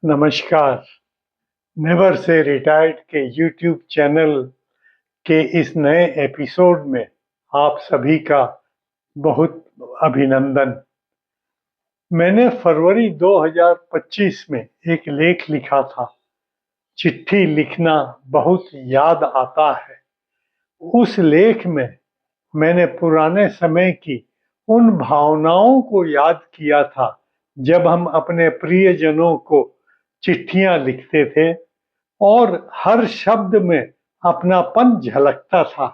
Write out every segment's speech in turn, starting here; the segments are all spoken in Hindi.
नमस्कार। नेवर से रिटायर्ड के यूट्यूब चैनल के इस नए एपिसोड में आप सभी का बहुत अभिनंदन। मैंने फरवरी 2025 में एक लेख लिखा था, चिट्ठी लिखना बहुत याद आता है। उस लेख में मैंने पुराने समय की उन भावनाओं को याद किया था जब हम अपने प्रियजनों को चिट्ठियां लिखते थे और हर शब्द में अपनापन झलकता था।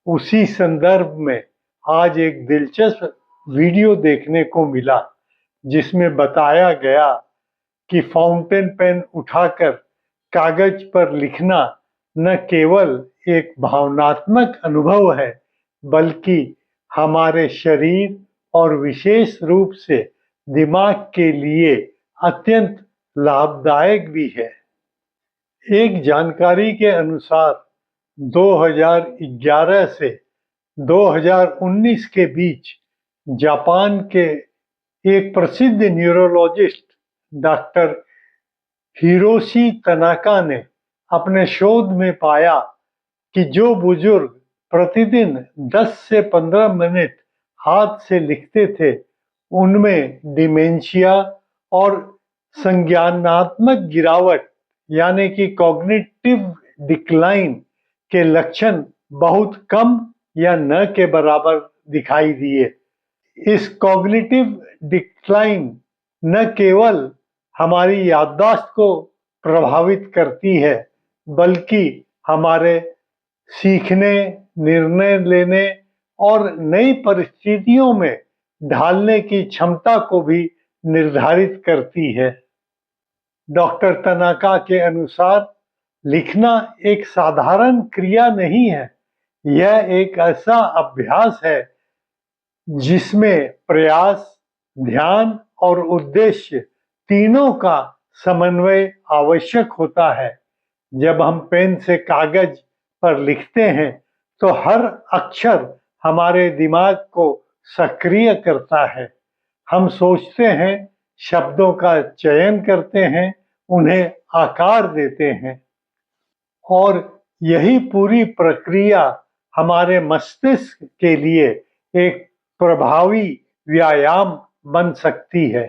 उसी संदर्भ में आज एक दिलचस्प वीडियो देखने को मिला जिसमें बताया गया कि फाउंटेन पेन उठाकर कागज पर लिखना न केवल एक भावनात्मक अनुभव है बल्कि हमारे शरीर और विशेष रूप से दिमाग के लिए अत्यंत लाभदायक भी है। एक जानकारी के अनुसार 2011 से 2019 के बीच जापान के एक प्रसिद्ध न्यूरोलॉजिस्ट डॉक्टर हिरोशी तनाका ने अपने शोध में पाया कि जो बुजुर्ग प्रतिदिन 10 से 15 मिनट हाथ से लिखते थे उनमें डिमेंशिया और संज्ञानात्मक गिरावट यानी कि कॉग्निटिव डिक्लाइन के लक्षण बहुत कम या न के बराबर दिखाई दिए। इस कॉग्निटिव डिक्लाइन न केवल हमारी याददाश्त को प्रभावित करती है बल्कि हमारे सीखने, निर्णय लेने और नई परिस्थितियों में ढालने की क्षमता को भी निर्धारित करती है। डॉक्टर तनाका के अनुसार लिखना एक साधारण क्रिया नहीं है, यह एक ऐसा अभ्यास है जिसमें प्रयास, ध्यान और उद्देश्य तीनों का समन्वय आवश्यक होता है। जब हम पेन से कागज पर लिखते हैं तो हर अक्षर हमारे दिमाग को सक्रिय करता है। हम सोचते हैं, शब्दों का चयन करते हैं, उन्हें आकार देते हैं और यही पूरी प्रक्रिया हमारे मस्तिष्क के लिए एक प्रभावी व्यायाम बन सकती है।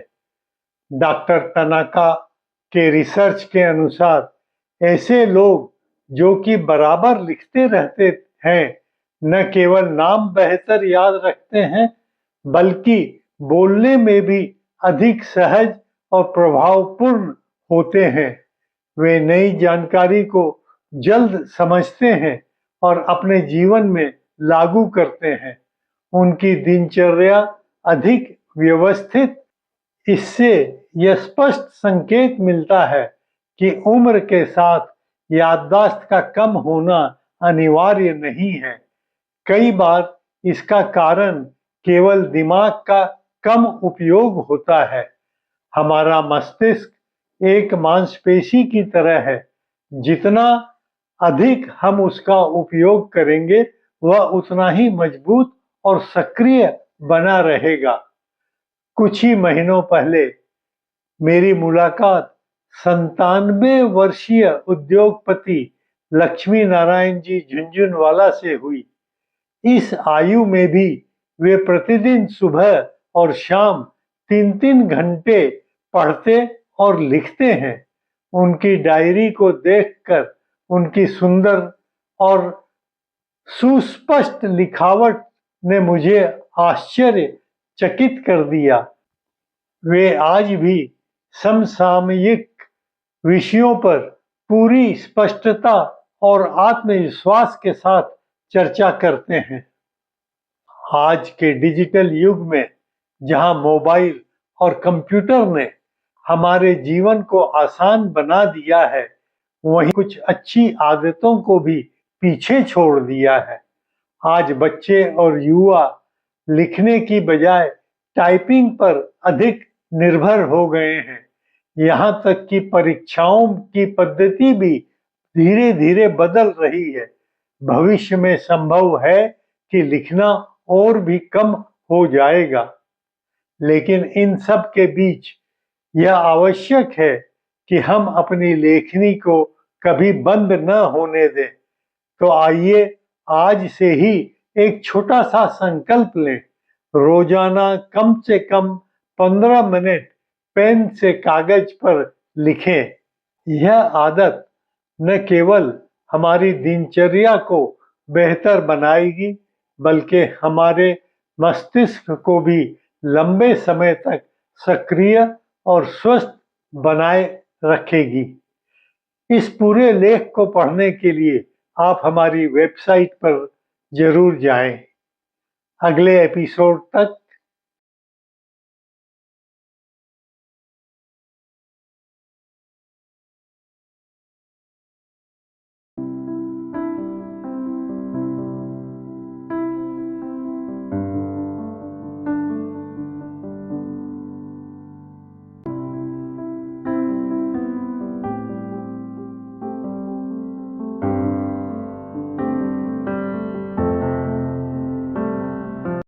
डॉक्टर तनाका के रिसर्च के अनुसार ऐसे लोग जो कि बराबर लिखते रहते हैं न केवल नाम बेहतर याद रखते हैं बल्कि बोलने में भी अधिक सहज और प्रभावपूर्ण होते हैं। वे नई जानकारी को जल्द समझते हैं और अपने जीवन में लागू करते हैं। उनकी दिनचर्या अधिक व्यवस्थित। इससे यह स्पष्ट संकेत मिलता है कि उम्र के साथ याददाश्त का कम होना अनिवार्य नहीं है। कई बार इसका कारण केवल दिमाग का कम उपयोग होता है। हमारा मस्तिष्क एक मांसपेशी की तरह है, जितना अधिक हम उसका उपयोग करेंगे वह उतना ही मजबूत और सक्रिय बना रहेगा। कुछ ही महीनों पहले मेरी मुलाकात 97 वर्षीय उद्योगपति लक्ष्मी नारायण जी झुंझुनवाला से हुई। इस आयु में भी वे प्रतिदिन सुबह और शाम 3-3 घंटे पढ़ते और लिखते हैं। उनकी डायरी को देखकर उनकी सुंदर और सुस्पष्ट लिखावट ने मुझे आश्चर्यचकित कर दिया। वे आज भी समसामयिक विषयों पर पूरी स्पष्टता और आत्मविश्वास के साथ चर्चा करते हैं। आज के डिजिटल युग में जहां मोबाइल और कंप्यूटर ने हमारे जीवन को आसान बना दिया है, वहीं कुछ अच्छी आदतों को भी पीछे छोड़ दिया है। आज बच्चे और युवा लिखने की बजाय टाइपिंग पर अधिक निर्भर हो गए हैं। यहाँ तक कि परीक्षाओं की पद्धति भी धीरे धीरे बदल रही है। भविष्य में संभव है कि लिखना और भी कम हो जाएगा, लेकिन इन सब के बीच यह आवश्यक है कि हम अपनी लेखनी को कभी बंद न होने दें। तो आइए आज से ही एक छोटा सा संकल्प लें। रोजाना कम से कम 15 मिनट पेन से कागज पर लिखें। यह आदत न केवल हमारी दिनचर्या को बेहतर बनाएगी, बल्कि हमारे मस्तिष्क को भी लंबे समय तक सक्रिय और स्वस्थ बनाए रखेगी। इस पूरे लेख को पढ़ने के लिए आप हमारी वेबसाइट पर जरूर जाएं। अगले एपिसोड तक